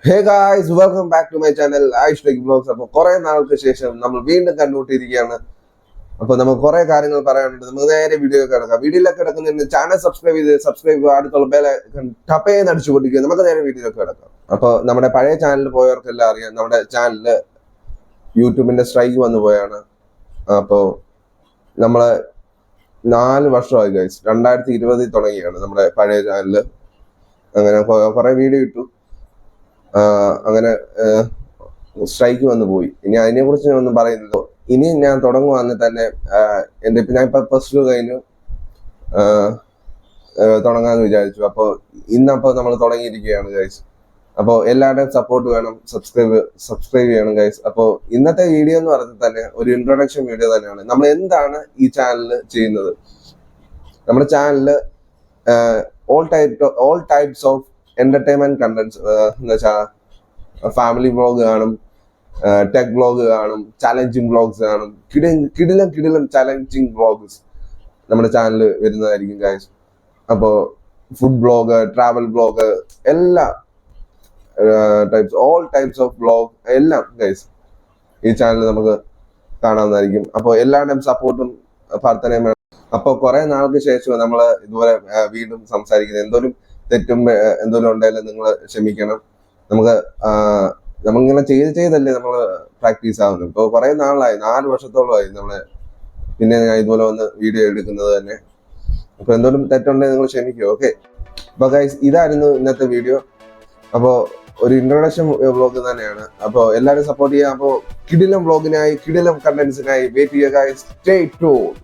Hey guys, welcome back to my channel Ayush tech vlogs. അപ്പോൾ കുറെ നാൾക്ക് ശേഷം നമ്മൾ വീണ്ടും കണ്ടുമുട്ടിയിരിക്കുകയാണ്. അപ്പോൾ നമുക്ക് കുറെ കാര്യങ്ങൾ പറയാനുണ്ട്. നമുക്ക് നേരെ വീഡിയോ കിടക്കാം. വീഡിയോയിലൊക്കെ കിടക്കുന്നതിന് ചാനൽ സബ്സ്ക്രൈബ് അടുത്തുള്ള ബെൽ ടപ്പേന്ന് അടിച്ചു പൊട്ടിക്കുക. നമുക്ക് നേരെ വീഡിയോയിലൊക്കെ കിടക്കാം. അപ്പോൾ നമ്മുടെ പഴയ ചാനൽ പോയവർക്കെല്ലാം അറിയാം, നമ്മുടെ ചാനലില് യൂട്യൂബിന്റെ സ്ട്രൈക്ക് വന്നു പോയാണ്. അപ്പോൾ നമ്മള് 4 വർഷമായി ഗൈസ്. 2020 തുടങ്ങിയാണ് നമ്മുടെ പഴയ ചാനല്. അങ്ങനെ കുറെ വീഡിയോ ഇട്ടു. അങ്ങനെ സ്ട്രൈക്ക് വന്നു പോയി. ഇനി അതിനെ കുറിച്ച് ഞാൻ ഒന്നും പറയുന്നില്ല. ഇനി ഞാൻ തുടങ്ങുവാന്ന് തന്നെ ഞാൻ ഇപ്പൊ +2 കഴിഞ്ഞു തുടങ്ങാന്ന് വിചാരിച്ചു. അപ്പോൾ ഇന്നപ്പോൾ നമ്മൾ തുടങ്ങിയിരിക്കുകയാണ് ഗൈസ്. അപ്പോൾ എല്ലാവരുടെയും സപ്പോർട്ട് വേണം, സബ്സ്ക്രൈബ് ചെയ്യണം ഗൈസ്. അപ്പോൾ ഇന്നത്തെ വീഡിയോ എന്ന് പറഞ്ഞാൽ തന്നെ ഒരു ഇൻട്രൊഡക്ഷൻ വീഡിയോ തന്നെയാണ്. നമ്മൾ എന്താണ് ഈ ചാനലിൽ ചെയ്യുന്നത്? നമ്മുടെ ചാനലില് all types of entertainment contents എന്ന് വെച്ചാൽ ഫാമിലി വ്ളോഗ് കാണും, ടെക് വ്ളോഗ് കാണും, ചാലഞ്ചിങ് വ്ളോഗ്സ് കാണും, കിടിലം ചാലഞ്ചിങ് വ്ളോഗ്സ് നമ്മുടെ ചാനലിൽ വരുന്നതായിരിക്കും ഗൈസ്. അപ്പോൾ ഫുഡ് വ്ളോഗ്, ട്രാവൽ വ്ളോഗ്, എല്ലാ ഓൾ ടൈപ്സ് ഓഫ് വ്ളോഗ് എല്ലാം ഗൈസ് ഈ ചാനൽ നമുക്ക് കാണാവുന്നതായിരിക്കും. അപ്പോൾ എല്ലാവരുടെയും സപ്പോർട്ടും പ്രാർത്ഥനയും വേണം. അപ്പോൾ കുറെ നാൾക്ക് ശേഷം നമ്മൾ ഇതുപോലെ വീണ്ടും സംസാരിക്കുന്നത്. എന്തോലും തെറ്റും എന്തോലും ഉണ്ടെങ്കിലും നിങ്ങൾ ക്ഷമിക്കണം. നമ്മളിങ്ങനെ ചെയ്തല്ലേ നമ്മൾ പ്രാക്ടീസ് ആവുന്നു. ഇപ്പോൾ കുറെ നാളായി, 4 വർഷത്തോളമായി നമ്മള് പിന്നെ ഞാൻ ഇതുപോലെ വന്ന് വീഡിയോ എടുക്കുന്നത് തന്നെ. അപ്പൊ എന്തോലും തെറ്റുണ്ടെങ്കിൽ നിങ്ങൾ ക്ഷമിക്കുക, ഓക്കെ? അപ്പൊ ഗൈസ്, ഇതായിരുന്നു ഇന്നത്തെ വീഡിയോ. അപ്പോൾ ഒരു ഇൻട്രൊഡക്ഷൻ വ്ളോഗ് തന്നെയാണ്. അപ്പോൾ എല്ലാവരും സപ്പോർട്ട് ചെയ്യുക. അപ്പോൾ കിടിലം വ്ളോഗിനായി, കിടിലം കണ്ടന്റ്സിനായി വെയിറ്റ് ചെയ്യുക ഗൈസ്. Stay tuned.